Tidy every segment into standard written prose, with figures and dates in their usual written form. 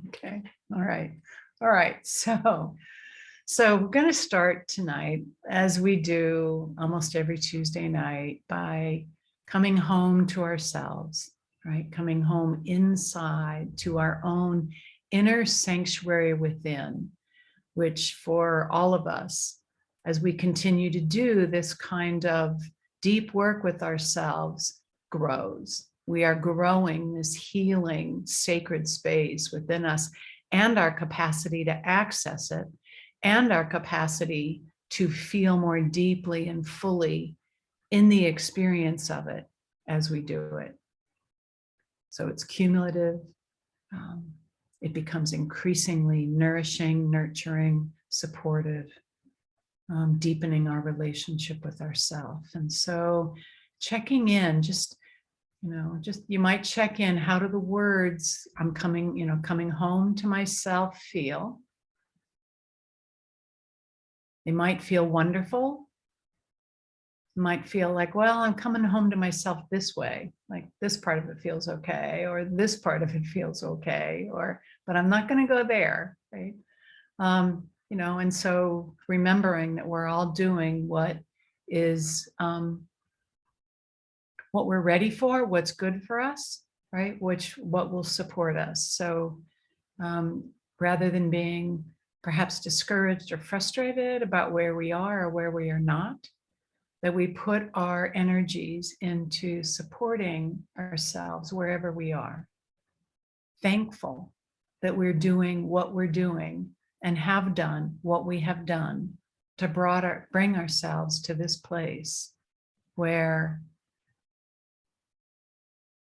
Okay. All right. All right. So we're going to start tonight, as we do almost every Tuesday night, by coming home to ourselves, right? Coming home inside to our own inner sanctuary within, which for all of us, as we continue to do this kind of deep work with ourselves, grows. We are growing this healing, sacred space within us and our capacity to access it and our capacity to feel more deeply and fully in the experience of it as we do it. So it's cumulative. It becomes increasingly nourishing, nurturing, supportive, deepening our relationship with ourselves. And so checking in, just you might check in, how do the words I'm coming home to myself feel? They might feel wonderful. It might feel like, well, I'm coming home to myself this way, like this part of it feels okay, or this part of it feels okay, but I'm not going to go there, right? And so remembering that we're all doing what is what we're ready for, what's good for us, right? What will support us. So rather than being perhaps discouraged or frustrated about where we are or where we are not, that we put our energies into supporting ourselves wherever we are. Thankful that we're doing what we're doing and have done what we have done to bring ourselves to this place where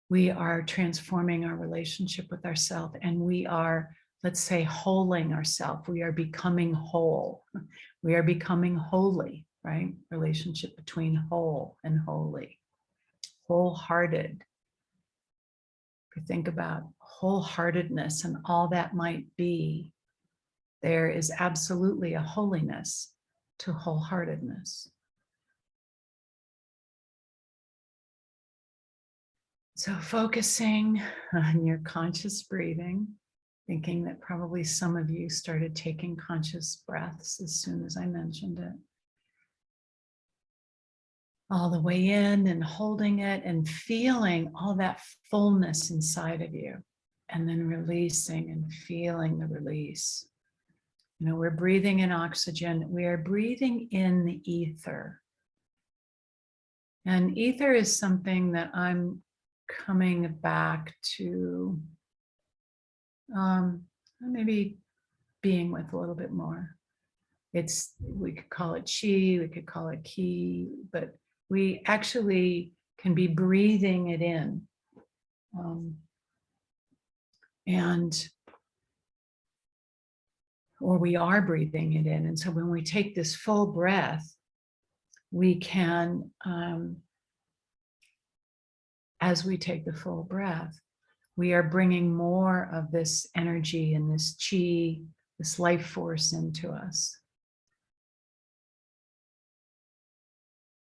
we are transforming our relationship with ourselves, and we are, let's say, holing ourselves. We are becoming whole. We are becoming holy, right? Relationship between whole and holy. Wholehearted. If you think about wholeheartedness and all that might be, there is absolutely a holiness to wholeheartedness. So focusing on your conscious breathing, thinking that probably some of you started taking conscious breaths as soon as I mentioned it. All the way in and holding it and feeling all that fullness inside of you, and then releasing and feeling the release. We're breathing in oxygen. We are breathing in the ether. And ether is something that I'm coming back to maybe being with a little bit more. We could call it chi, we could call it ki, but we actually can be breathing it in. Or we are breathing it in. And so when we take this full breath, we can, as we take the full breath, we are bringing more of this energy and this chi, this life force into us.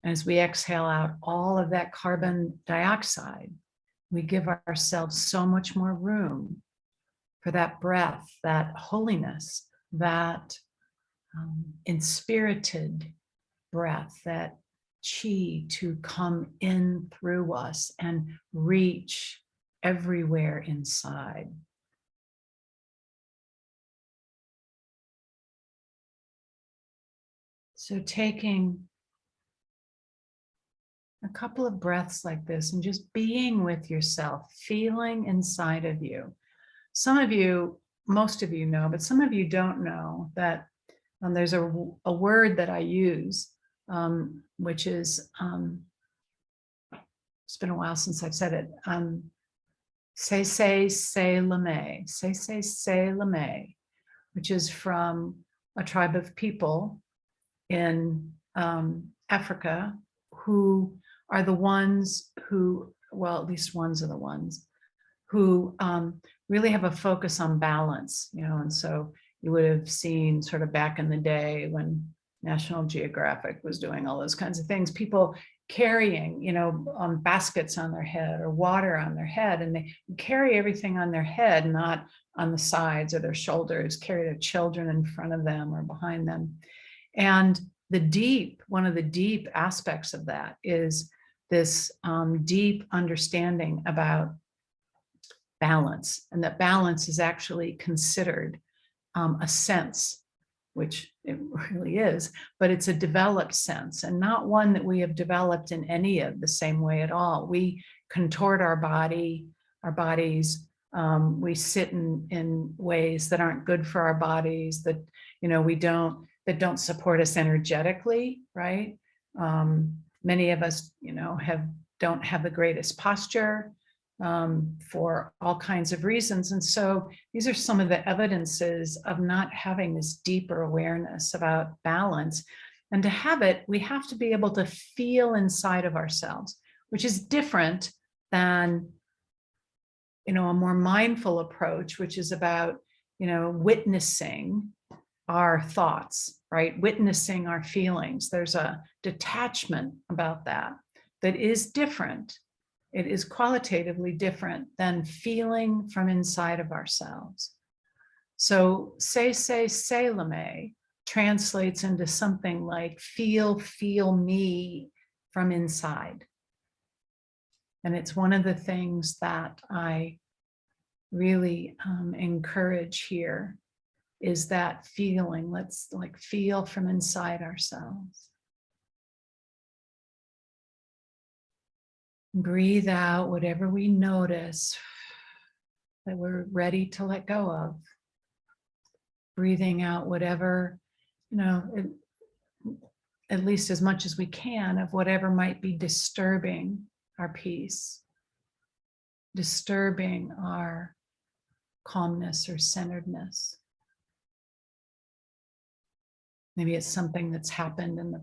As we exhale out all of that carbon dioxide, we give ourselves so much more room for that breath, that holiness, that inspirited breath, that chi to come in through us and reach everywhere inside. So taking a couple of breaths like this and just being with yourself, feeling inside of you. Some of you, most of you know, but some of you don't know that there's a word that I use, which is, it's been a while since I've said it, say lame, which is from a tribe of people in Africa who are the ones who, well, at least ones of the ones who really have a focus on balance, and so you would have seen sort of back in the day when National Geographic was doing all those kinds of things, people carrying, baskets on their head or water on their head, and they carry everything on their head, not on the sides or their shoulders, carry their children in front of them or behind them. And one of the deep aspects of that is this deep understanding about balance, and that balance is actually considered a sense, which it really is, but it's a developed sense and not one that we have developed in any of the same way at all. We contort our bodies, we sit in ways that aren't good for our bodies, that, that don't support us energetically, right? Many of us, don't have the greatest posture for all kinds of reasons. And so these are some of the evidences of not having this deeper awareness about balance. And to have it, we have to be able to feel inside of ourselves, which is different than, a more mindful approach, which is about, witnessing our thoughts, right? Witnessing our feelings. There's a detachment about that is different. It is qualitatively different than feeling from inside of ourselves. So Seisei-Seilame translates into something like feel me from inside. And it's one of the things that I really encourage here, is that feeling. Let's feel from inside ourselves. Breathe out whatever we notice that we're ready to let go of. Breathing out whatever, at least as much as we can, of whatever might be disturbing our peace, disturbing our calmness or centeredness. Maybe it's something that's happened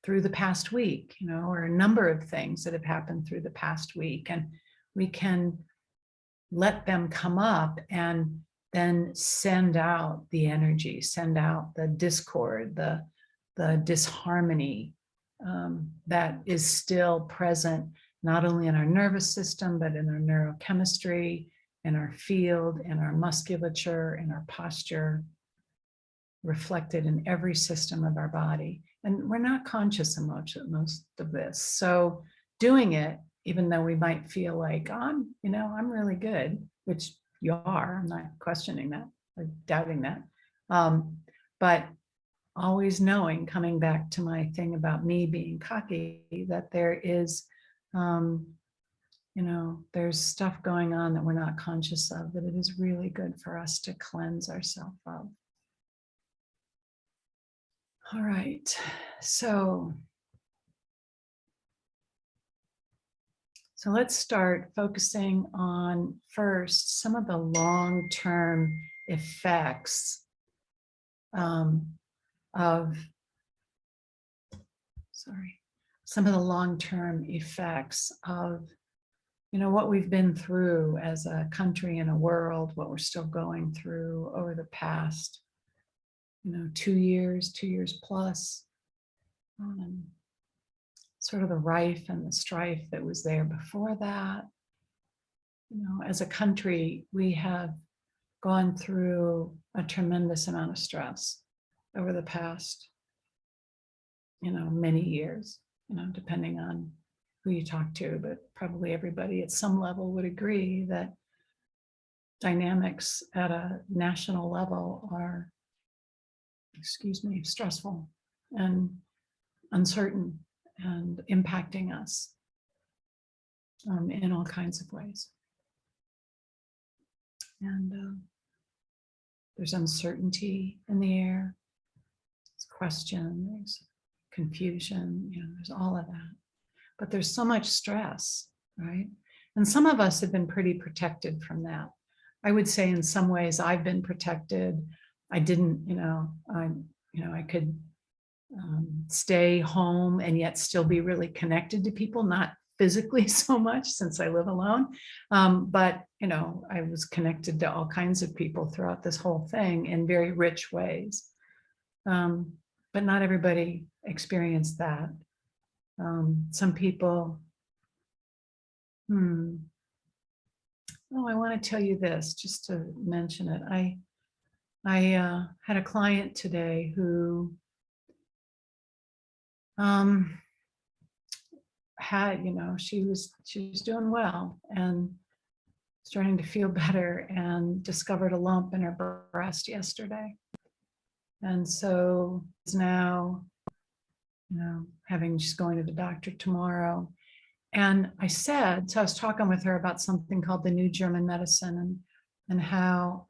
through the past week, or a number of things that have happened through the past week. And we can let them come up and then send out the energy, send out the discord, the disharmony that is still present, not only in our nervous system, but in our neurochemistry, in our field, in our musculature, in our posture, reflected in every system of our body. And we're not conscious of most of this. So doing it, even though we might feel like, I'm really good, which you are, I'm not questioning that or doubting that. But always knowing, coming back to my thing about me being cocky, that there is, there's stuff going on that we're not conscious of, that it is really good for us to cleanse ourselves of. All right, so let's start focusing on first some of the long-term effects some of the long-term effects of, what we've been through as a country and a world, what we're still going through over the past 2 years plus, sort of the rife and the strife that was there before that. As a country, we have gone through a tremendous amount of stress over the past, many years, depending on who you talk to, but probably everybody at some level would agree that dynamics at a national level are, stressful and uncertain and impacting us in all kinds of ways. And there's uncertainty in the air, there's question, there's confusion, there's all of that. But there's so much stress, right? And some of us have been pretty protected from that. I would say in some ways I've been protected. I didn't, I could stay home and yet still be really connected to people, not physically so much since I live alone. But, I was connected to all kinds of people throughout this whole thing in very rich ways. But not everybody experienced that. Some people, oh, I want to tell you this, just to mention it. I had a client today who had, she was doing well and starting to feel better, and discovered a lump in her breast yesterday. And so is now, she's going to the doctor tomorrow. And I was talking with her about something called the New German Medicine, and how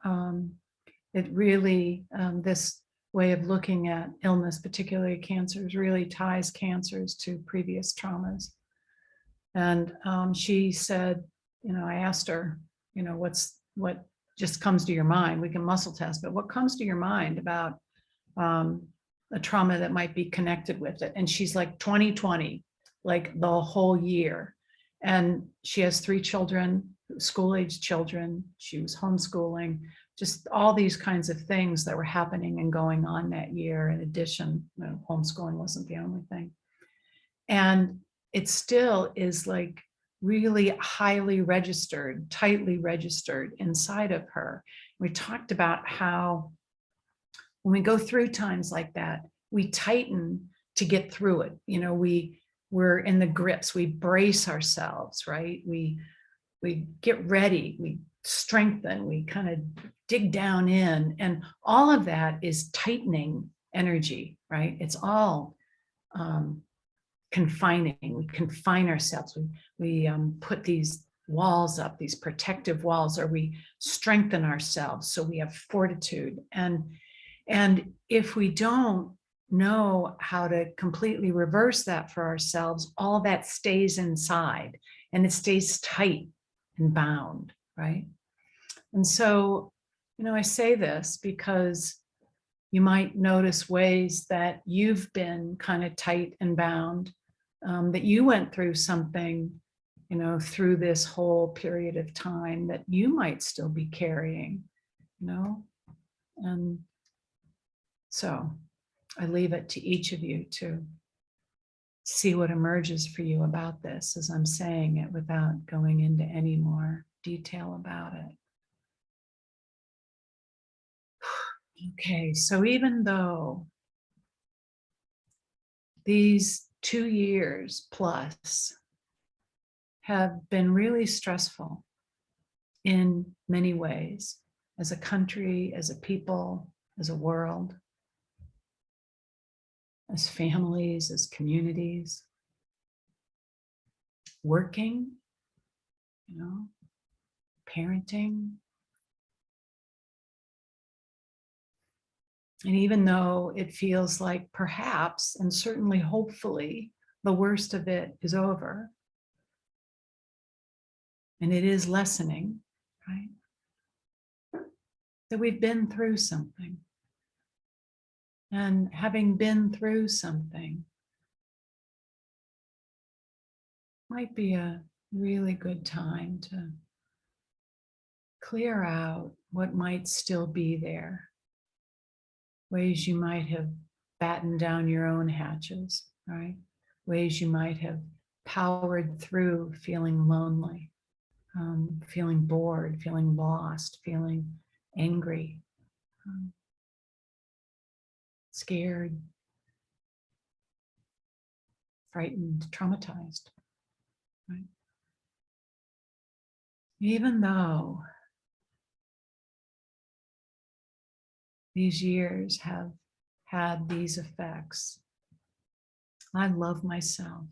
it really, this way of looking at illness, particularly cancers, really ties cancers to previous traumas. And she said, I asked her, what just comes to your mind? We can muscle test, but what comes to your mind about a trauma that might be connected with it? And she's like 2020, like the whole year. And she has 3 children, school-age children. She was homeschooling, just all these kinds of things that were happening and going on that year. In addition, homeschooling wasn't the only thing. And it still is like really highly registered, tightly registered inside of her. We talked about how when we go through times like that, we tighten to get through it. We're in the grips, we brace ourselves, right? We get ready, we strengthen, we kind of dig down in, and all of that is tightening energy, right? It's all confining. We confine ourselves. We put these walls up, these protective walls, or we strengthen ourselves so we have fortitude. And if we don't know how to completely reverse that for ourselves, all that stays inside and it stays tight and bound, right? And so, I say this because you might notice ways that you've been kind of tight and bound, that you went through something, through this whole period of time that you might still be carrying, and so I leave it to each of you to see what emerges for you about this as I'm saying it, without going into any more detail about it. Okay, so even though these 2 years plus have been really stressful in many ways, as a country, as a people, as a world, as families, as communities, working, parenting. And even though it feels like perhaps, and certainly hopefully, the worst of it is over, and it is lessening, right? That we've been through something. And having been through something might be a really good time to clear out what might still be there. Ways you might have battened down your own hatches, right? Ways you might have powered through feeling lonely, feeling bored, feeling lost, feeling angry, scared, frightened, traumatized, right? Even though these years have had these effects, I love myself,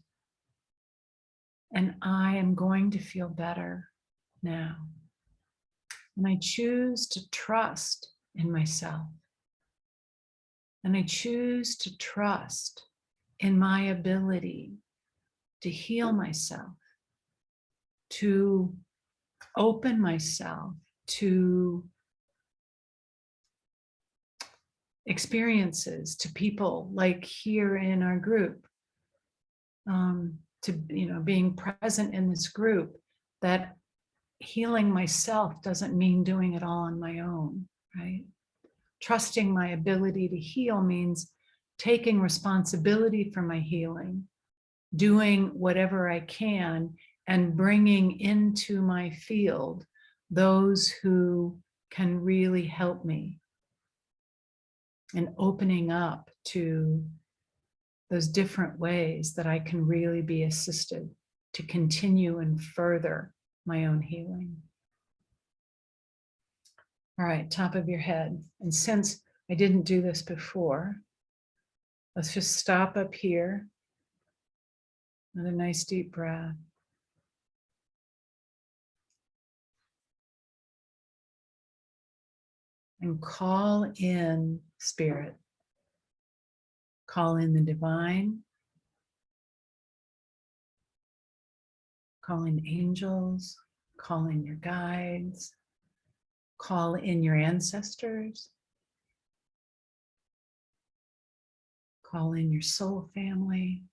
and I am going to feel better now. And I choose to trust in myself. And I choose to trust in my ability to heal myself, to open myself to experiences, to people like here in our group, to being present in this group, that healing myself doesn't mean doing it all on my own, right? Trusting my ability to heal means taking responsibility for my healing doing whatever I can and bringing into my field those who can really help me, and opening up to those different ways that I can really be assisted to continue and further my own healing. All right, top of your head. And since I didn't do this before, let's just stop up here. Another nice deep breath. And call in spirit. Call in the divine. Call in angels. Call in your guides. Call in your ancestors. Call in your soul family.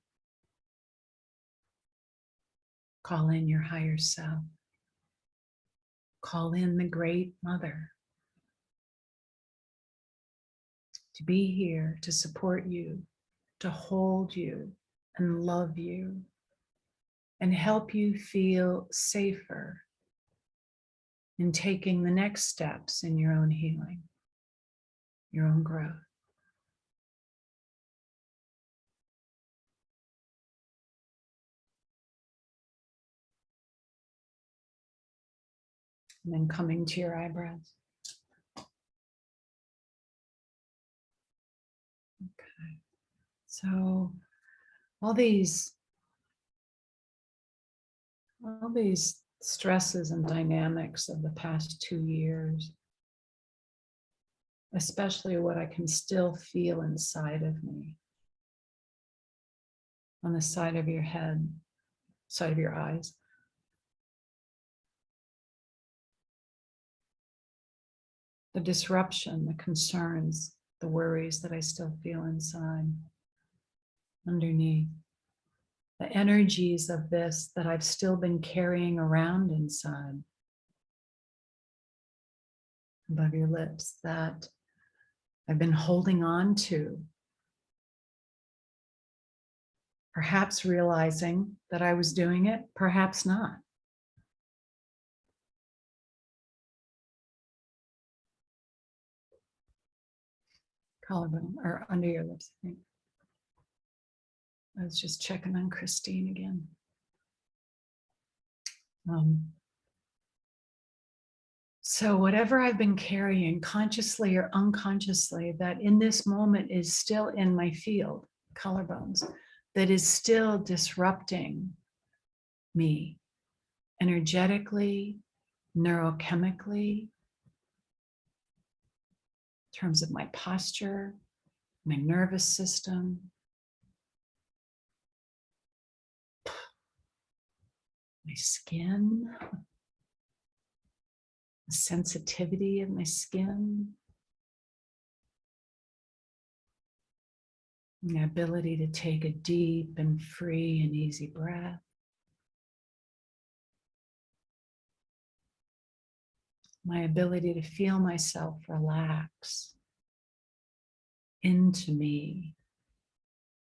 Call in your higher self. Call in the Great Mother to be here to support you, to hold you and love you, and help you feel safer in taking the next steps in your own healing, your own growth. And then coming to your eyebrows. Okay. So all these stresses and dynamics of the past 2 years, especially what I can still feel inside of me, on the side of your head, side of your eyes. The disruption, the concerns, the worries that I still feel inside, underneath. The energies of this that I've still been carrying around inside, above your lips, that I've been holding on to. Perhaps realizing that I was doing it, perhaps not. Collarbone, or under your lips, I think. I was just checking on Christine again. So whatever I've been carrying, consciously or unconsciously, that in this moment is still in my field, collarbones, that is still disrupting me energetically, neurochemically, in terms of my posture, my nervous system, my skin, the sensitivity of my skin, my ability to take a deep and free and easy breath. My ability to feel myself relax into me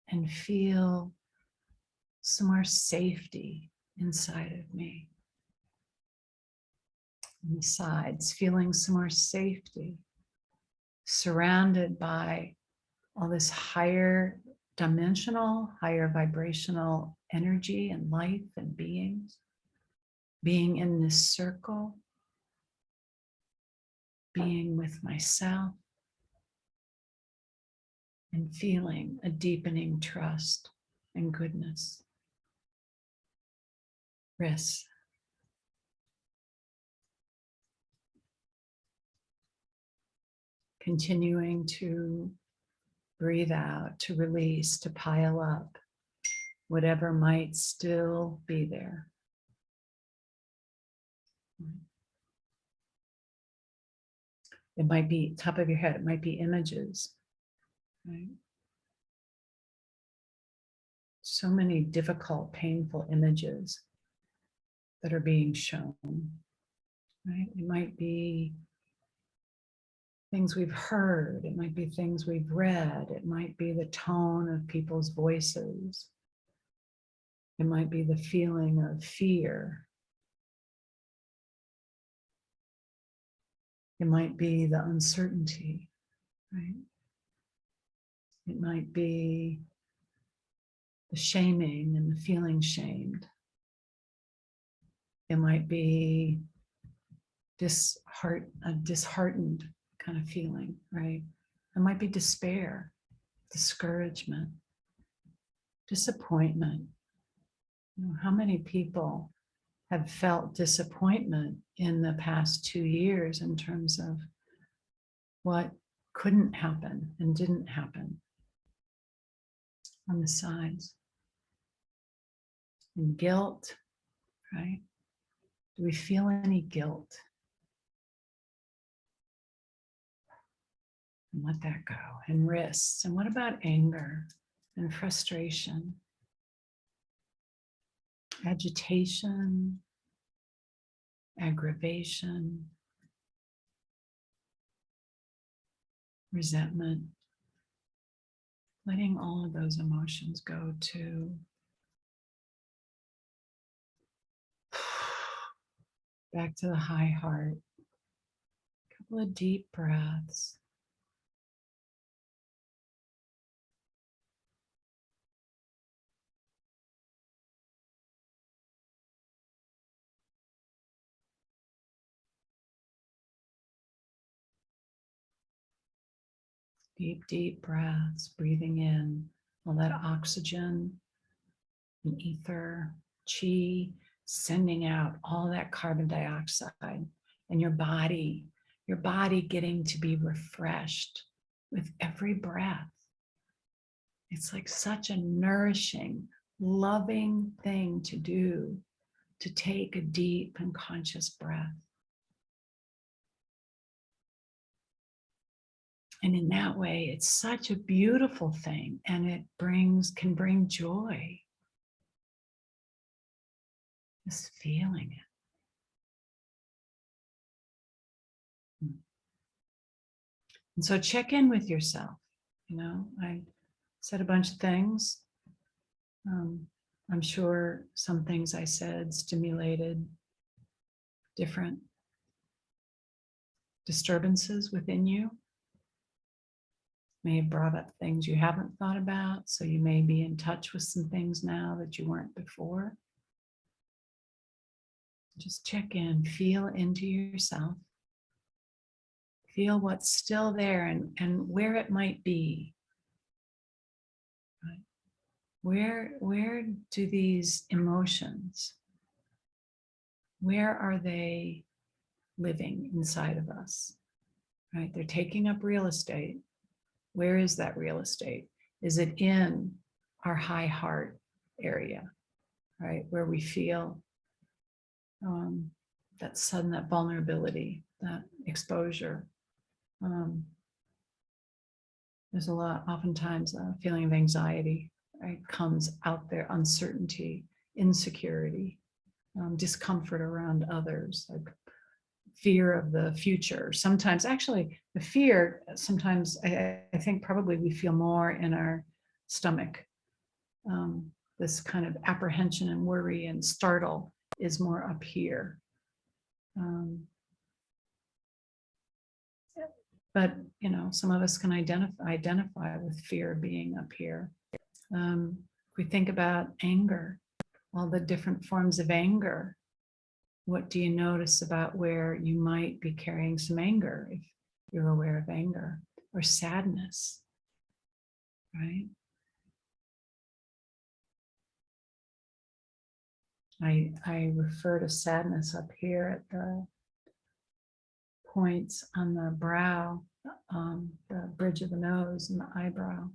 and feel some more safety inside of me. On the sides, feeling some more safety, surrounded by all this higher dimensional, higher vibrational energy and life and beings, being in this circle, being with myself, and feeling a deepening trust and goodness. Wrists. Continuing to breathe out, to release, to pile up whatever might still be there. It might be top of your head, it might be images, right? So many difficult, painful images that are being shown, right? It might be things we've heard, it might be things we've read, it might be the tone of people's voices. It might be the feeling of fear. It might be the uncertainty, right? It might be the shaming and the feeling shamed. It might be a disheartened kind of feeling, right? It might be despair, discouragement, disappointment. You know, how many people have felt disappointment in the past 2 years in terms of what couldn't happen and didn't happen on the sides? And guilt, right? Do we feel any guilt? And let that go. And wrists. And what about anger and frustration? Agitation, aggravation, resentment. Letting all of those emotions go to back to the high heart. A couple of deep breaths. Deep, deep breaths, breathing in all that oxygen and ether, chi, sending out all that carbon dioxide, and your body getting to be refreshed with every breath. It's like such a nourishing, loving thing to do, to take a deep and conscious breath. And in that way, it's such a beautiful thing, and it can bring joy. Just feeling it. And so check in with yourself. You know, I said a bunch of things. I'm sure some things I said stimulated different disturbances within you. May have brought up things you haven't thought about, so you may be in touch with some things now that you weren't before. Just check in, feel into yourself. Feel what's still there and where it might be. Right? Where do these emotions, where are they living inside of us? Right? They're taking up real estate. Where is that real estate? Is it in our high heart area, right? Where we feel that vulnerability, that exposure. There's a lot, oftentimes, a feeling of anxiety, right? Comes out there, uncertainty, insecurity, discomfort around others, like fear of the future. Sometimes, actually, the fear, sometimes I think probably we feel more in our stomach. This kind of apprehension and worry and startle is more up here. But you know, some of us can identify with fear being up here. If we think about anger, all the different forms of anger, what do you notice about where you might be carrying some anger if you're aware of anger? Or sadness, right? I refer to sadness up here at the points on the brow, the bridge of the nose and the eyebrow,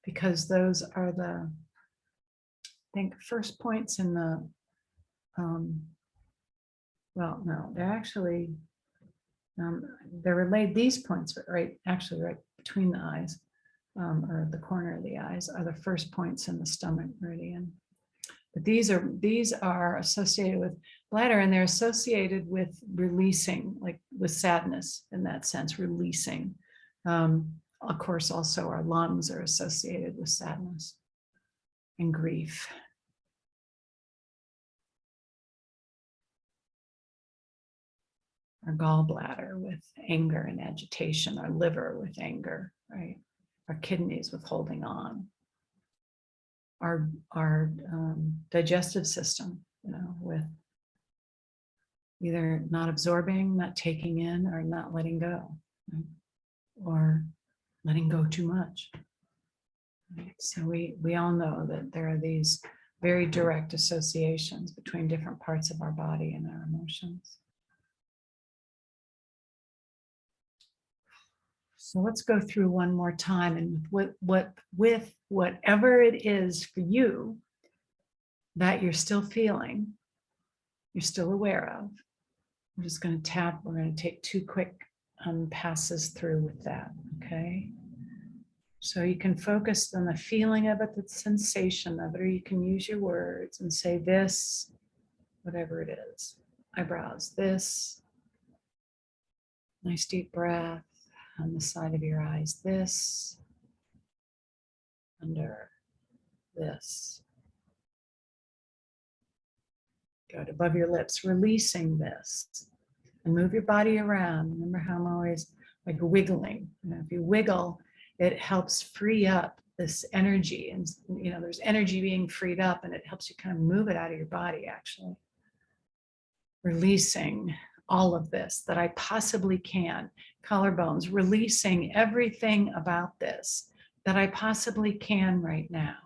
because those are the, I think, first points in the, well, no, they're actually, they're relayed, these points, right, actually right between the eyes, or the corner of the eyes, are the first points in the stomach meridian. But these are associated with bladder, and they're associated with releasing, like with sadness in that sense, releasing. Of course, also our lungs are associated with sadness and grief. our gallbladder with anger and agitation, our liver with anger, right? Our kidneys with holding on, our digestive system, with either not absorbing, not taking in, or not letting go, right? Or letting go too much. Right? So we all know that there are these very direct associations between different parts of our body and our emotions. So let's go through one more time, and with whatever it is for you that you're still feeling, you're still aware of. I'm just going to tap. We're going to take 2 quick passes through with that. Okay. So you can focus on the feeling of it, the sensation of it, or you can use your words and say this, whatever it is. Eyebrows, this. Nice deep breath on the side of your eyes, this. Under, this. Good. Above your lips, releasing this. And move your body around. Remember how I'm always like wiggling. If you wiggle, it helps free up this energy. And there's energy being freed up, and it helps you kind of move it out of your body, actually. Releasing all of this that I possibly can. Collarbones, releasing everything about this that I possibly can right now,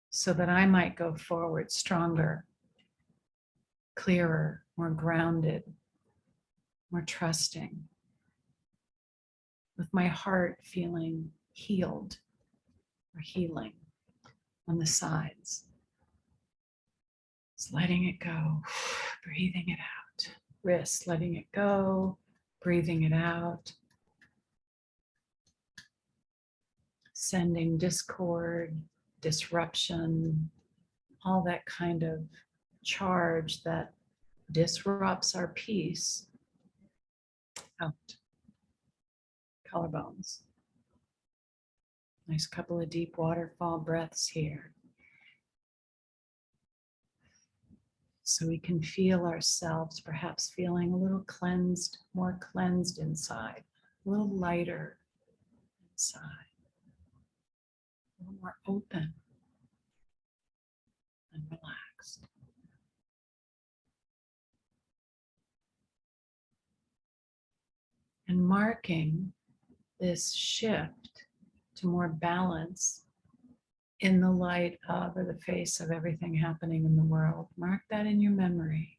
so that I might go forward stronger, clearer, more grounded, more trusting, with my heart feeling healed or healing on the sides. Just letting it go, breathing it out. Wrists, letting it go, breathing it out. Sending discord, disruption, all that kind of charge that disrupts our peace out. Collarbones. Nice couple of deep waterfall breaths here. So we can feel ourselves perhaps feeling a little cleansed, more cleansed inside, a little lighter inside, a little more open and relaxed. And marking this shift to more balance in the light of, or the face of, everything happening in the world. Mark that in your memory.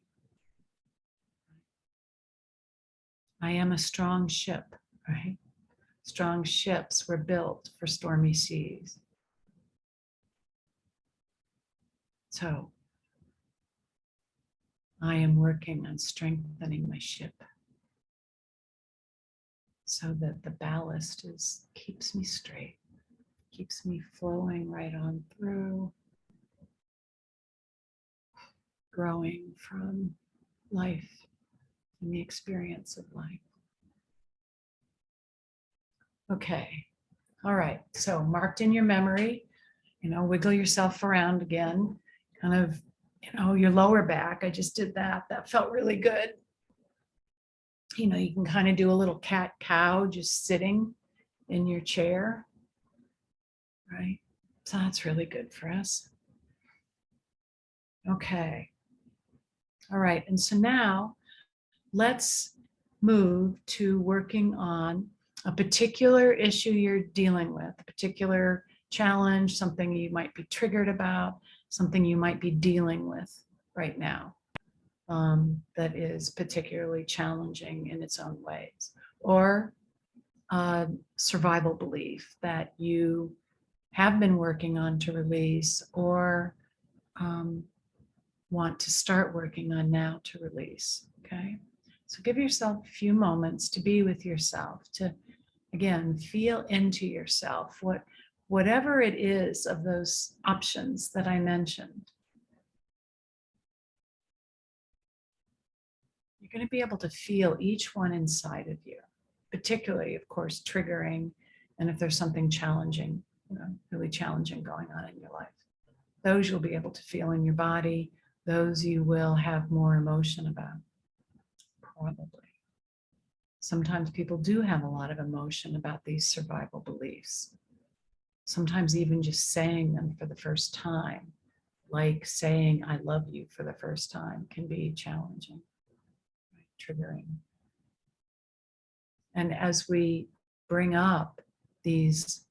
I am a strong ship, right? Strong ships were built for stormy seas. So I am working on strengthening my ship so that the ballast keeps me straight, keeps me flowing right on through, growing from life and the experience of life. Okay, all right, so marked in your memory, wiggle yourself around again, kind of, your lower back. I just did that. That felt really good. You can kind of do a little cat-cow just sitting in your chair, right? So that's really good for us. Okay. All right, and so now let's move to working on a particular issue you're dealing with, a particular challenge, something you might be triggered about, something you might be dealing with right now that is particularly challenging in its own ways, or a survival belief that you have been working on to release, or want to start working on now to release. Okay, so give yourself a few moments to be with yourself, to again feel into yourself whatever it is of those options that I mentioned. You're going to be able to feel each one inside of you, particularly, of course, triggering, and if there's something challenging, really challenging going on in your life. Those you'll be able to feel in your body. Those you will have more emotion about. Probably. Sometimes people do have a lot of emotion about these survival beliefs. Sometimes even just saying them for the first time, like saying I love you for the first time, can be challenging, right? Triggering. And as we bring up these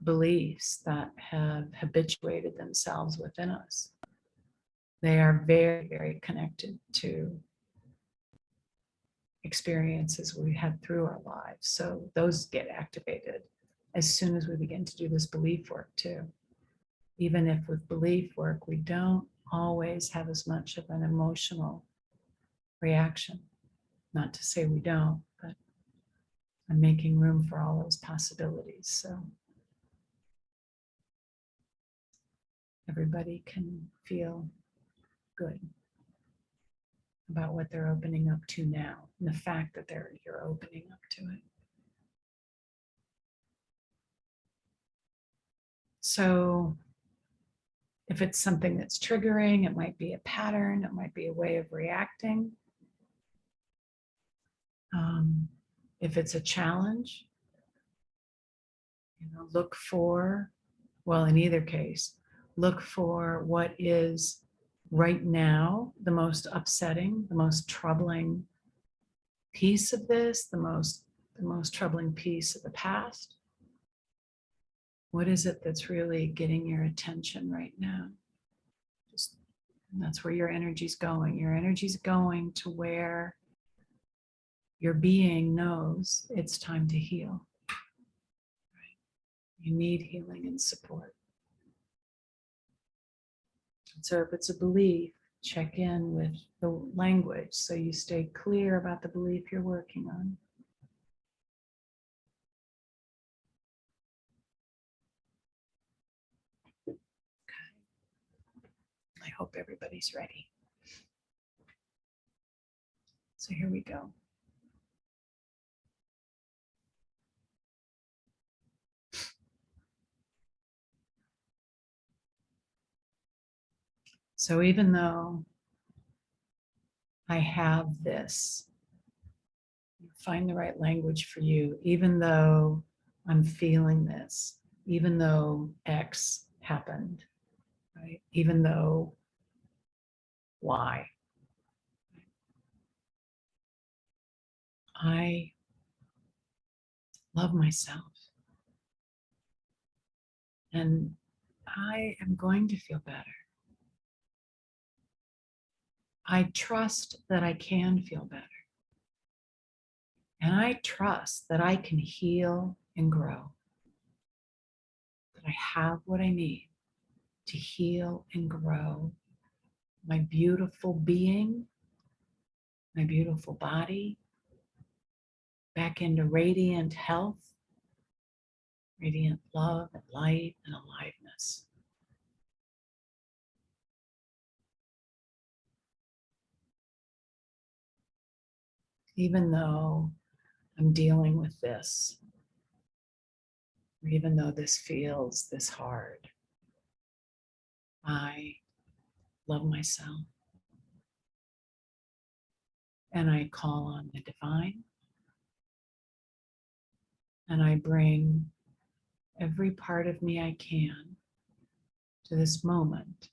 beliefs that have habituated themselves within us, they are very, very connected to experiences we had through our lives. So those get activated as soon as we begin to do this belief work too. Even if with belief work, we don't always have as much of an emotional reaction. Not to say we don't, but I'm making room for all those possibilities. So everybody can feel good about what they're opening up to now, and the fact that you're opening up to it. So if it's something that's triggering, it might be a pattern, it might be a way of reacting. If it's a challenge, look for, well, in either case, look for what is right now the most upsetting, the most troubling piece of this, the most troubling piece of the past. What is it that's really getting your attention right now? That's where your energy's going. Your energy's going to where your being knows it's time to heal. Right? You need healing and support. And so if it's a belief, check in with the language so you stay clear about the belief you're working on. Okay. I hope everybody's ready. So here we go. So even though I have this, find the right language for you, even though I'm feeling this, even though X happened, right? Even though Y. I love myself. And I am going to feel better. I trust that I can feel better. And I trust that I can heal and grow. That I have what I need to heal and grow my beautiful being, my beautiful body, back into radiant health, radiant love and light and aliveness. Even though I'm dealing with this, or even though this feels this hard, I love myself. And I call on the divine. And I bring every part of me I can to this moment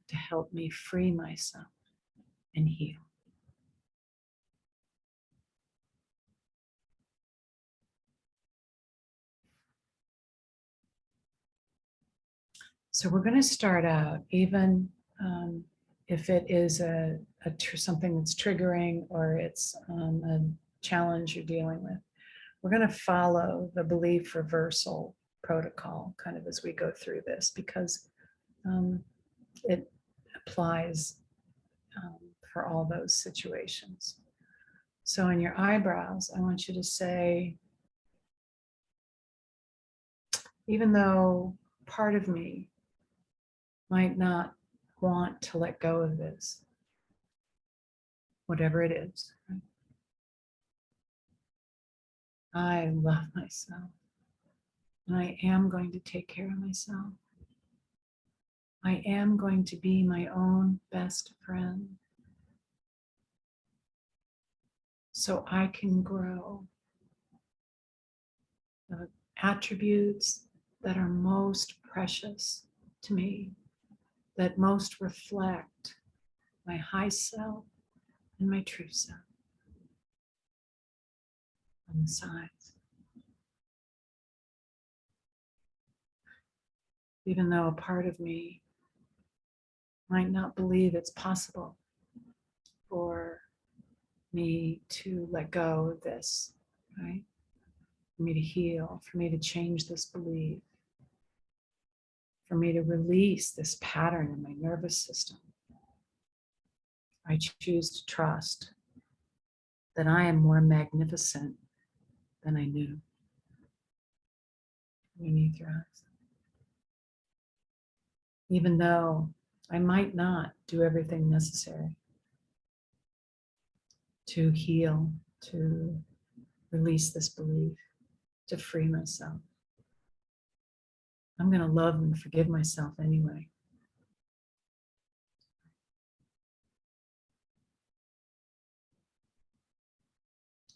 to help me free myself and heal. So we're going to start out, even if it is something that's triggering or it's a challenge you're dealing with. We're going to follow the belief reversal protocol kind of as we go through this, because it applies for all those situations. So in your eyebrows, I want you to say, even though part of me might not want to let go of this, whatever it is, I love myself and I am going to take care of myself. I am going to be my own best friend. so I can grow the attributes that are most precious to me, that most reflect my high self and my true self on the sides. Even though a part of me might not believe it's possible for me to let go of this, right? For me to heal, for me to change this belief, for me to release this pattern in my nervous system. I choose to trust that I am more magnificent than I knew. Beneath your eyes. Even though I might not do everything necessary to heal, to release this belief, to free myself. I'm going to love and forgive myself anyway.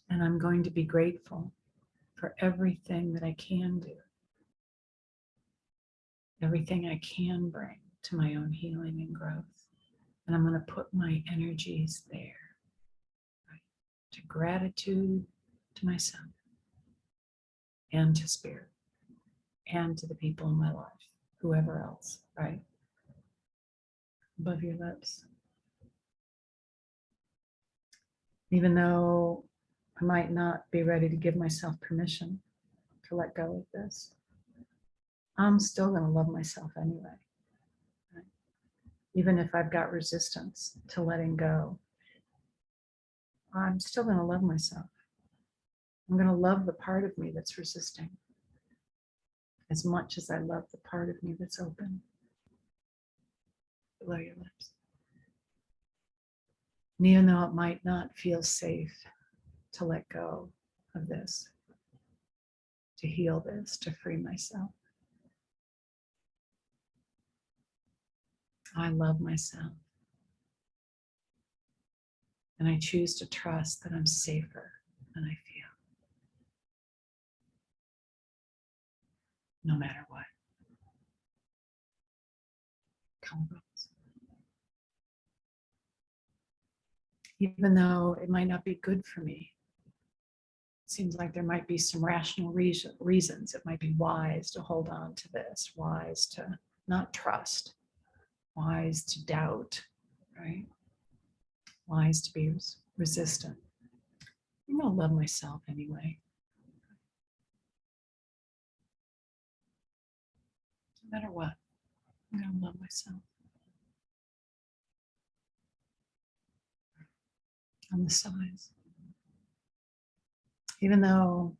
And I'm going to be grateful for everything that I can do, everything I can bring to my own healing and growth. And I'm going to put my energies there, right? To gratitude to myself and to spirit and to the people in my life, whoever else, right? Above your lips. Even though I might not be ready to give myself permission to let go of this, I'm still going to love myself anyway. Right? Even if I've got resistance to letting go, I'm still going to love myself. I'm going to love the part of me that's resisting as much as I love the part of me that's open. Below your lips. And even though it might not feel safe to let go of this, to heal this, to free myself, I love myself. And I choose to trust that I'm safer than I feel. No matter what. Collarbones. Even though it might not be good for me. It seems like there might be some rational reasons. It might be wise to hold on to this, wise to not trust, wise to doubt, right? Wise to be resistant. I'm going to love myself anyway. No matter what, I'm going to love myself. On the sides. Even though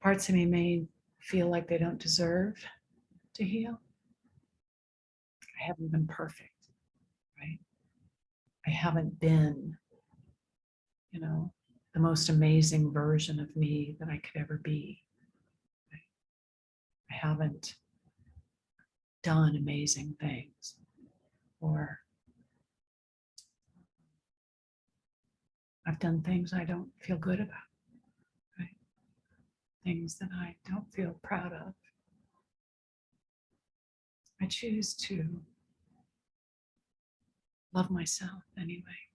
parts of me may feel like they don't deserve to heal, I haven't been perfect, right? I haven't been, the most amazing version of me that I could ever be. Right? I haven't done amazing things, or I've done things I don't feel good about, right? Things that I don't feel proud of. I choose to love myself anyway.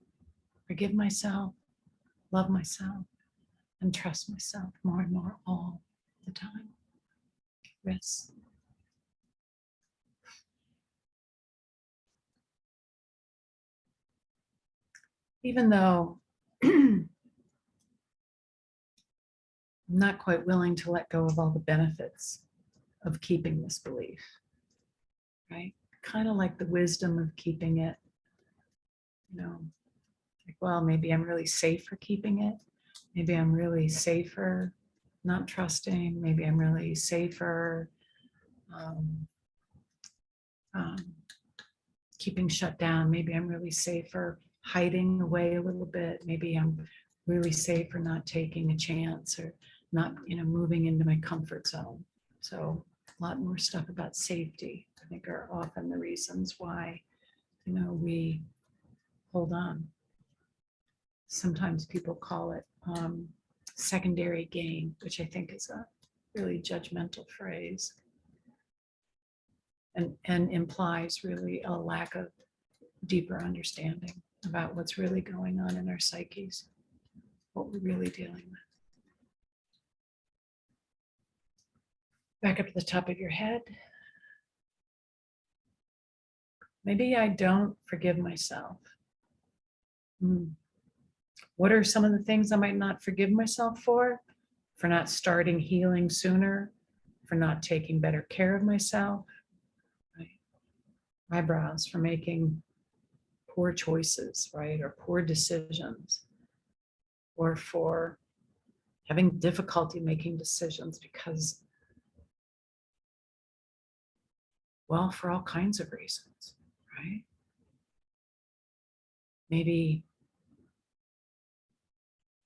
Forgive myself, love myself, and trust myself more and more all the time. Yes. Even though I'm not quite willing to let go of all the benefits of keeping this belief, right? Kind of like the wisdom of keeping it, like, well, maybe I'm really safe for keeping it. Maybe I'm really safer not trusting. Maybe I'm really safer keeping shut down. Maybe I'm really safer hiding away a little bit. Maybe I'm really safe for not taking a chance or not, moving into my comfort zone. So a lot more stuff about safety, I think, are often the reasons why, we hold on. sometimes people call it secondary gain, which I think is a really judgmental phrase and implies really a lack of deeper understanding about what's really going on in our psyches, what we're really dealing with. Back up to the top of your head. Maybe I don't forgive myself. What are some of the things I might not forgive myself for? For not starting healing sooner, for not taking better care of myself, right? Eyebrows, for making poor choices, right? Or poor decisions, or for having difficulty making decisions because, well, for all kinds of reasons, right? Maybe,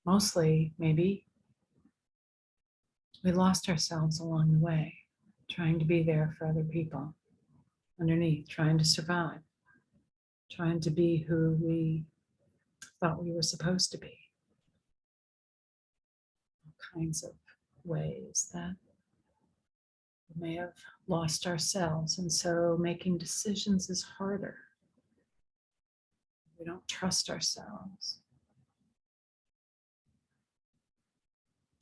mostly, maybe we lost ourselves along the way, trying to be there for other people, underneath, trying to survive, trying to be who we thought we were supposed to be. All kinds of ways that we may have lost ourselves. And so making decisions is harder. We don't trust ourselves.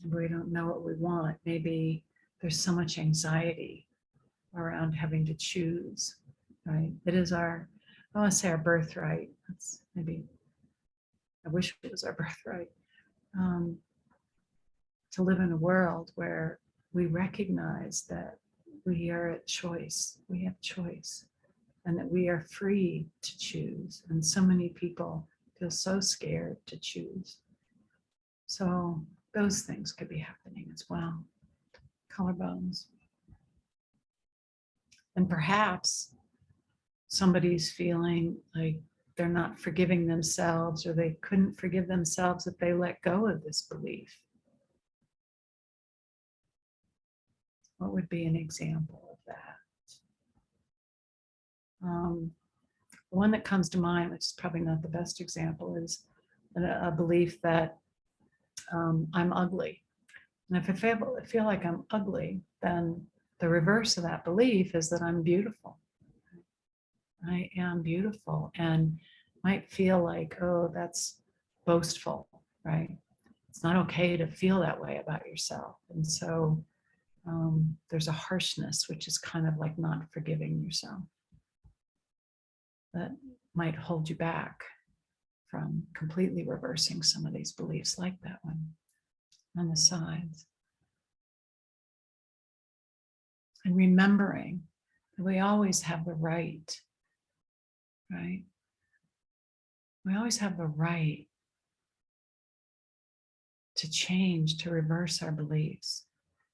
We don't know what we want. Maybe there's so much anxiety around having to choose, right? It is our, I want to say our birthright. That's maybe, I wish it was our birthright. To live in a world where we recognize that we are at choice, we have choice, and that we are free to choose. And so many people feel so scared to choose. So those things could be happening as well. Collarbones. And perhaps somebody's feeling like they're not forgiving themselves, or they couldn't forgive themselves if they let go of this belief. What would be an example of that? The one that comes to mind, which is probably not the best example, is a belief that I'm ugly. And if I feel like I'm ugly, then the reverse of that belief is that I'm beautiful. I am beautiful, and might feel like, oh, that's boastful, right? It's not okay to feel that way about yourself. And so there's a harshness, which is kind of like not forgiving yourself, that might hold you back from completely reversing some of these beliefs, like that one on the sides. And remembering that we always have the right, right? We always have the right to change, to reverse our beliefs,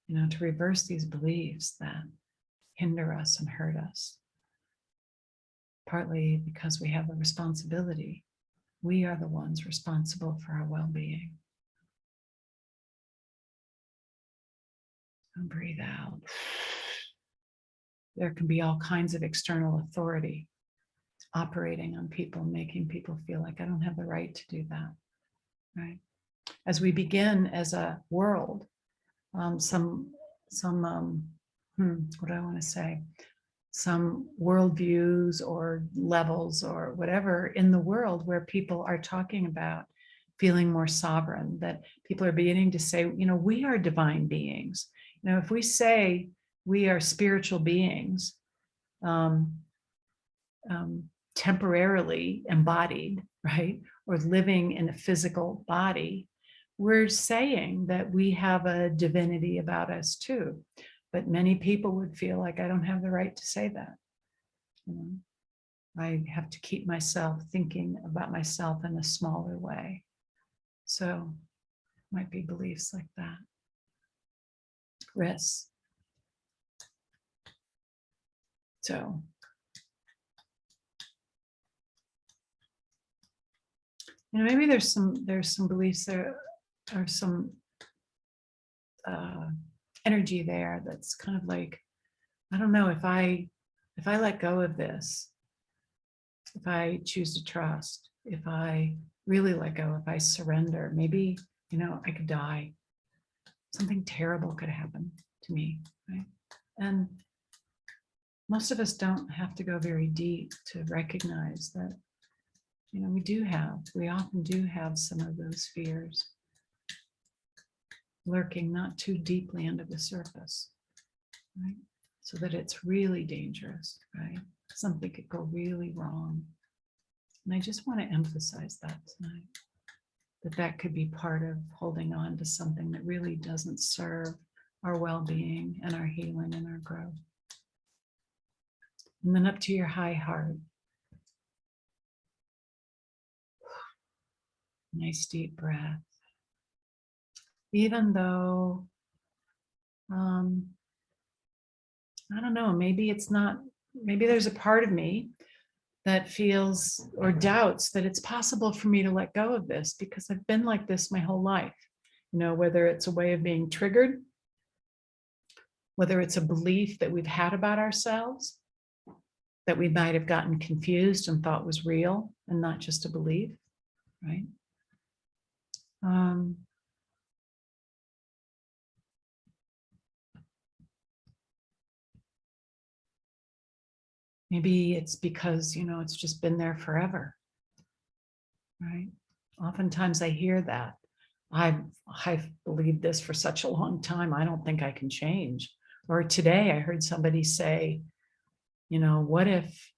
to reverse these beliefs that hinder us and hurt us. Partly because we have the responsibility. We are the ones responsible for our well-being. And breathe out. There can be all kinds of external authority operating on people, making people feel like I don't have the right to do that, right? As we begin as a world, what do I want to say? Some worldviews or levels or whatever in the world where people are talking about feeling more sovereign, that people are beginning to say, we are divine beings. If we say we are spiritual beings, temporarily embodied, right? Or living in a physical body, we're saying that we have a divinity about us too. But many people would feel like I don't have the right to say that. I have to keep myself thinking about myself in a smaller way. So might be beliefs like that. Risks. So maybe there's some beliefs there, or some energy there that's kind of like, I don't know, if I let go of this, if I choose to trust, if I really let go, if I surrender, maybe, I could die. Something terrible could happen to me, right? And most of us don't have to go very deep to recognize that, we often do have some of those fears lurking not too deeply under the surface, right? So that it's really dangerous, right? Something could go really wrong. And I just want to emphasize that tonight, that could be part of holding on to something that really doesn't serve our well-being and our healing and our growth. And then up to your high heart. Nice deep breath. Even though, I don't know, maybe there's a part of me that feels or doubts that it's possible for me to let go of this because I've been like this my whole life. Whether it's a way of being triggered, whether it's a belief that we've had about ourselves, that we might have gotten confused and thought was real and not just a belief, right? Maybe it's because, it's just been there forever, right? Oftentimes I hear that. I've believed this for such a long time, I don't think I can change. Or today I heard somebody say, what if,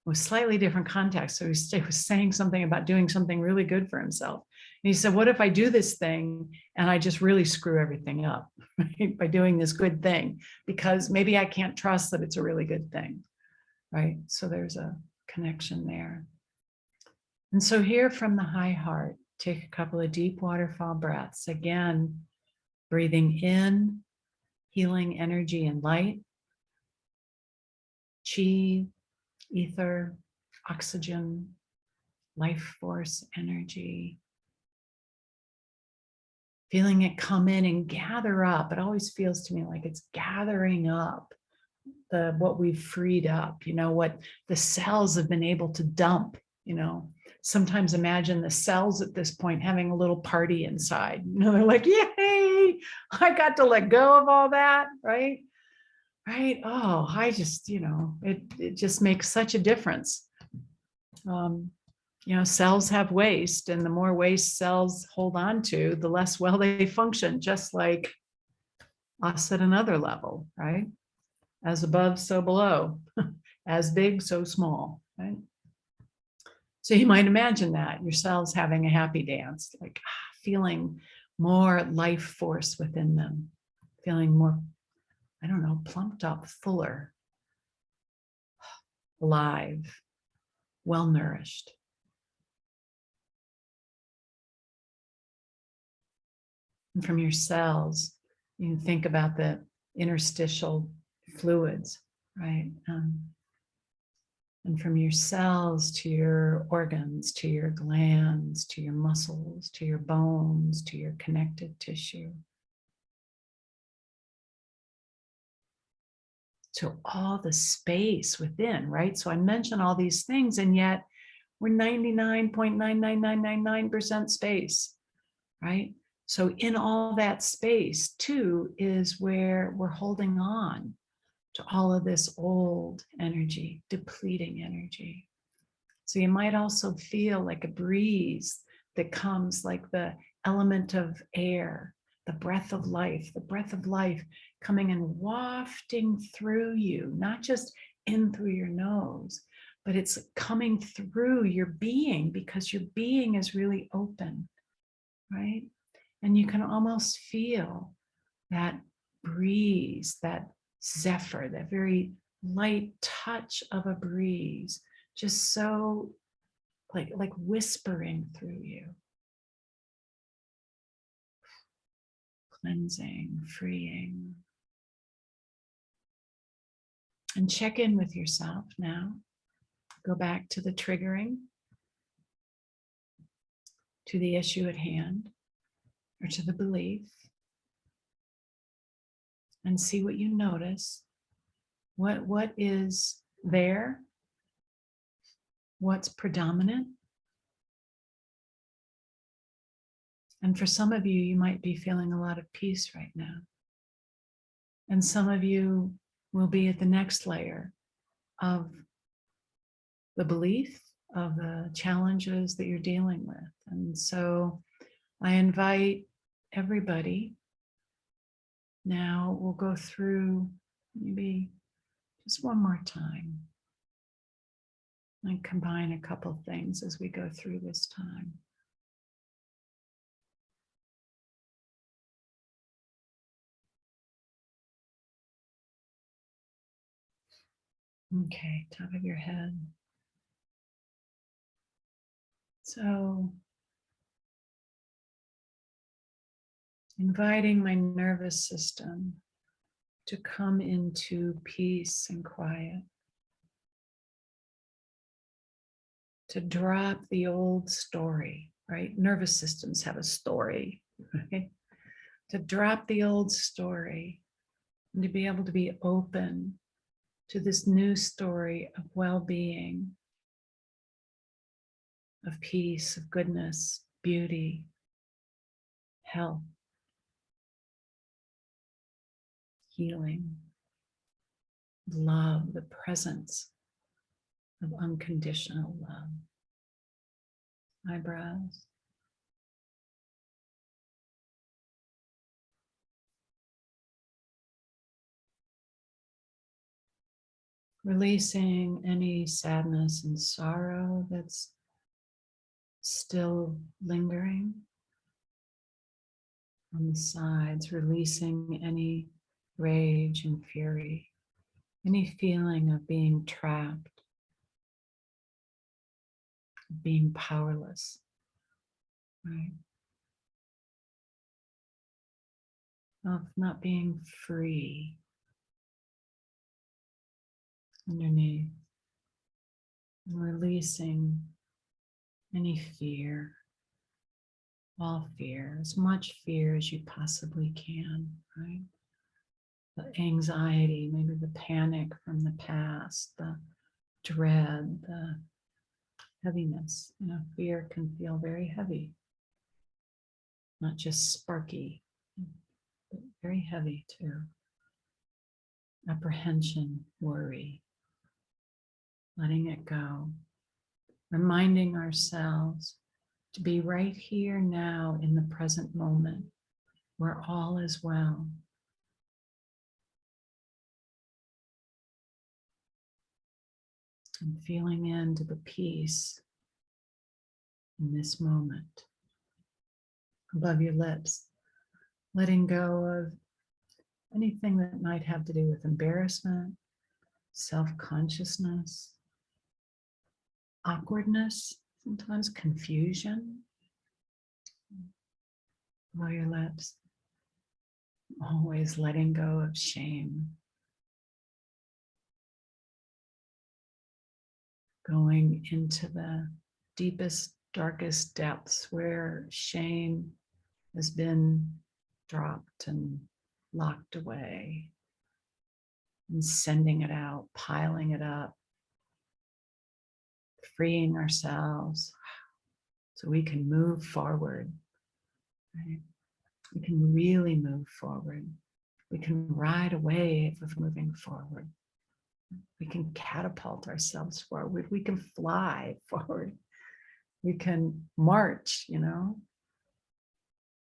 with slightly different context. So he was saying something about doing something really good for himself. And he said, what if I do this thing and I just really screw everything up, right? By doing this good thing, because maybe I can't trust that it's a really good thing, right? So there's a connection there. And so here from the high heart, take a couple of deep waterfall breaths. Again, breathing in, healing energy and light, chi, ether, oxygen, life force energy. Feeling it come in and gather up. It always feels to me like it's gathering up what we've freed up, what the cells have been able to dump. Sometimes imagine the cells at this point having a little party inside. They're like, yay, I got to let go of all that, right? Right. Oh, I just, it just makes such a difference. Cells have waste, and the more waste cells hold on to, the less well they function, just like us at another level, right? As above, so below, as big, so small, right? So you might imagine that your cells having a happy dance, like feeling more life force within them, feeling more, I don't know, plumped up, fuller, alive, well nourished. And from your cells, you can think about the interstitial fluids, right? And from your cells to your organs, to your glands, to your muscles, to your bones, to your connective tissue. To all the space within, right? So I mentioned all these things, and yet we're 99.99999% space, right? So in all that space too is where we're holding on to all of this old energy, depleting energy. So you might also feel like a breeze that comes, like the element of air, the breath of life coming and wafting through you, not just in through your nose, but it's coming through your being, because your being is really open, right? And you can almost feel that breeze, that zephyr, that very light touch of a breeze, just so like whispering through you, cleansing, freeing. And check in with yourself now. Go back to the triggering, to the issue at hand, or to the belief, and see what you notice. What is there? What's predominant? And for some of you, you might be feeling a lot of peace right now. And some of you will be at the next layer of the belief of the challenges that you're dealing with. And so I invite everybody. Now we'll go through maybe just one more time and combine a couple things as we go through this time. Okay, top of your head. So inviting my nervous system to come into peace and quiet, to drop the old story, right? Nervous systems have a story, right? To drop the old story and to be able to be open to this new story of well-being, of peace, of goodness, beauty, health, healing, love, the presence of unconditional love. Eyebrows. Releasing any sadness and sorrow that's still lingering. On the sides, releasing any rage and fury, any feeling of being trapped, being powerless, right? Of not being free underneath, and releasing any fear, all fear, as much fear as you possibly can, right? The anxiety, maybe the panic from the past, the dread, the heaviness. You know, fear can feel very heavy, not just sparky, but very heavy too. Apprehension, worry, letting it go, reminding ourselves to be right here now in the present moment where all is well. And feeling into the peace in this moment. Above your lips, letting go of anything that might have to do with embarrassment, self-consciousness, awkwardness, sometimes confusion. Below your lips, always letting go of shame. Going into the deepest, darkest depths where shame has been dropped and locked away, and sending it out, piling it up, freeing ourselves so we can move forward, right? We can really move forward. We can ride a wave of moving forward. We can catapult ourselves forward. We can fly forward. We can march, you know,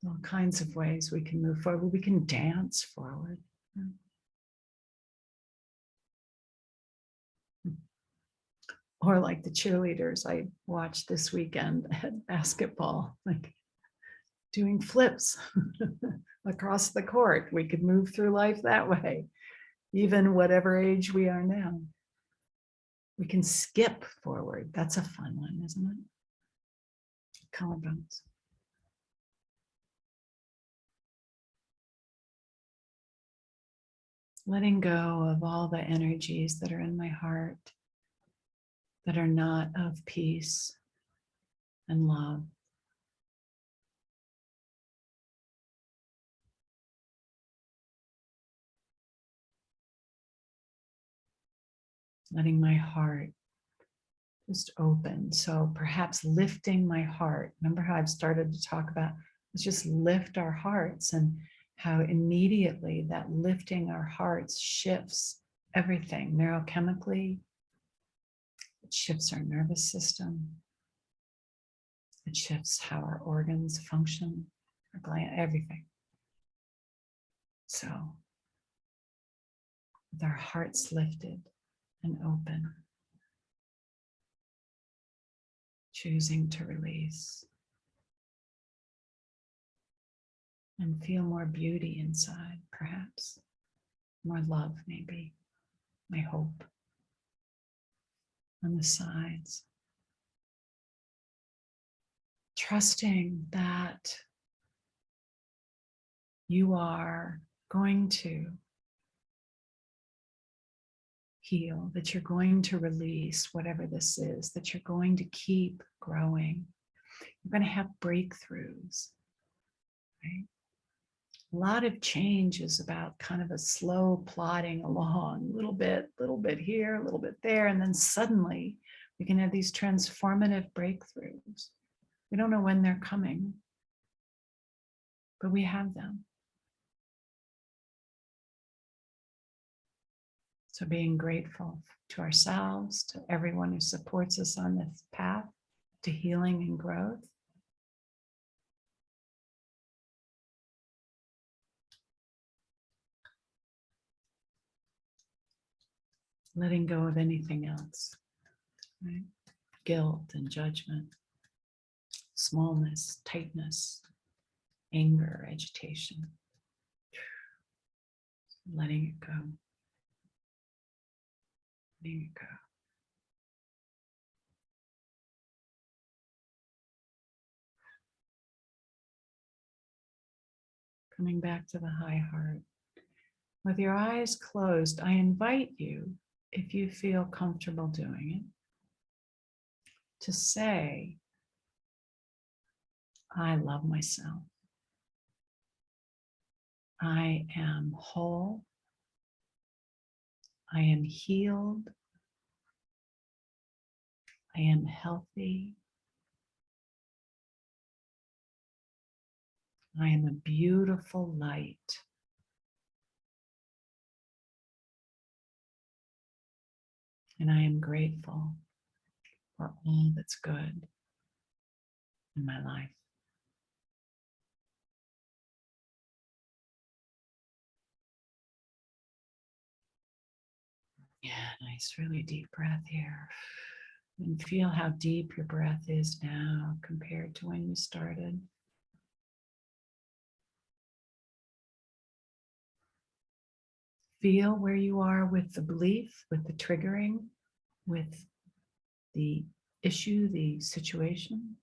all kinds of ways we can move forward. We can dance forward. Or like the cheerleaders I watched this weekend at basketball, like doing flips across the court. We could move through life that way, even whatever age we are now. We can skip forward. That's a fun one, isn't it? Collarbones. Letting go of all the energies that are in my heart that are not of peace and love. Letting my heart just open. So perhaps lifting my heart. Remember how I've started to talk about Let's just lift our hearts, and how immediately that lifting our hearts shifts everything neurochemically. It shifts our nervous system. It shifts how our organs function, our gland, everything. So, with our hearts lifted and open, choosing to release and feel more beauty inside, perhaps more love, maybe, my hope on the sides. Trusting that you are going to heal, that you're going to release whatever this is, that you're going to keep growing. You're going to have breakthroughs, right? A lot of change is about kind of a slow plodding along, a little bit here, a little bit there, and then suddenly we can have these transformative breakthroughs. We don't know when they're coming, but we have them. So being grateful to ourselves, to everyone who supports us on this path to healing and growth. Letting go of anything else, right? Guilt and judgment, smallness, tightness, anger, agitation. Letting it go. Letting it go. Coming back to the high heart. With your eyes closed, I invite you, if you feel comfortable doing it, to say, I love myself. I am whole. I am healed. I am healthy. I am a beautiful light. And I am grateful for all that's good in my life. Yeah, nice, really deep breath here. And feel how deep your breath is now compared to when you started. Feel where you are with the belief, with the triggering, with the issue, the situation.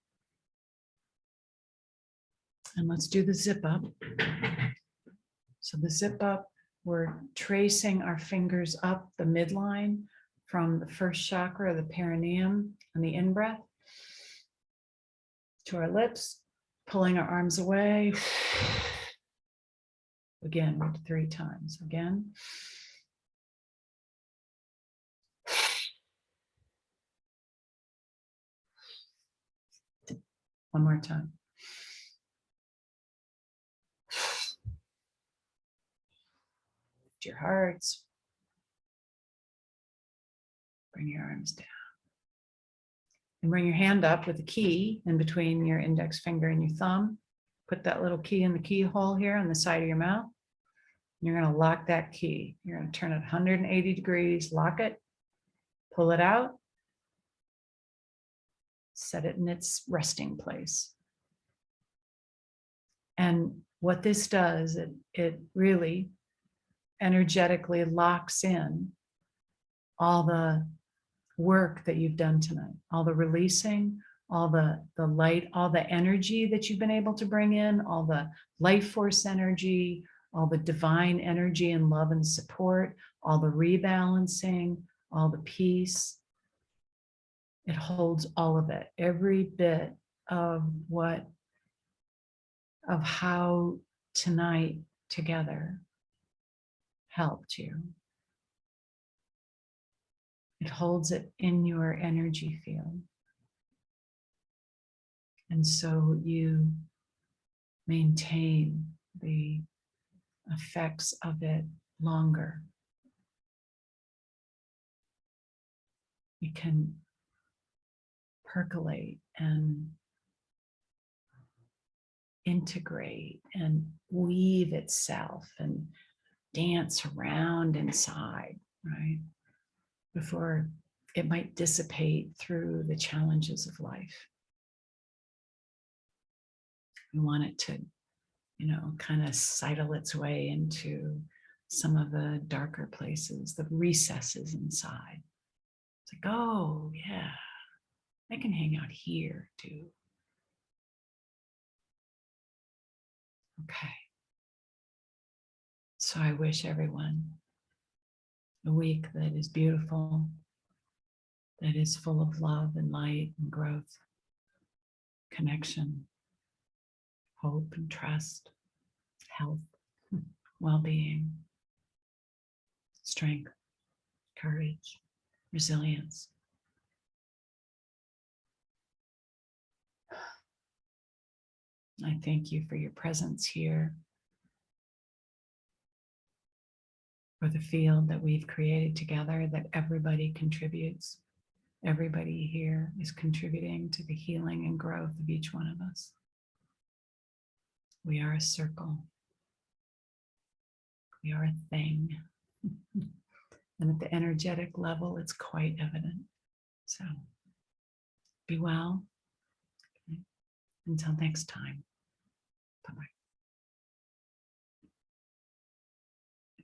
And let's do the zip up. So the zip up, we're tracing our fingers up the midline from the first chakra, the perineum, on the in-breath to our lips, pulling our arms away. Again, 3 times. Again. One more time. Lift your hearts. Bring your arms down. And bring your hand up with the key in between your index finger and your thumb. Put that little key in the keyhole here on the side of your mouth. You're going to lock that key. You're going to turn it 180 degrees, lock it, pull it out, set it in its resting place. And what this does, it really energetically locks in all the work that you've done tonight, all the releasing, all the light, all the energy that you've been able to bring in, all the life force energy, all the divine energy and love and support, all the rebalancing, all the peace. It holds all of it, every bit of how tonight together helped you. It holds it in your energy field. And so you maintain the effects of it longer. It can percolate and integrate and weave itself and dance around inside, right? Before it might dissipate through the challenges of life. We want it to, kind of sidle its way into some of the darker places, the recesses inside. It's like, oh, yeah, I can hang out here too. Okay. So I wish everyone a week that is beautiful, that is full of love and light and growth, connection, hope and trust, health, well-being, strength, courage, resilience. I thank you for your presence here, for the field that we've created together, that everybody contributes. Everybody here is contributing to the healing and growth of each one of us. We are a circle. We are a thing. And at the energetic level, it's quite evident. So be well. Okay. Until next time. Bye-bye.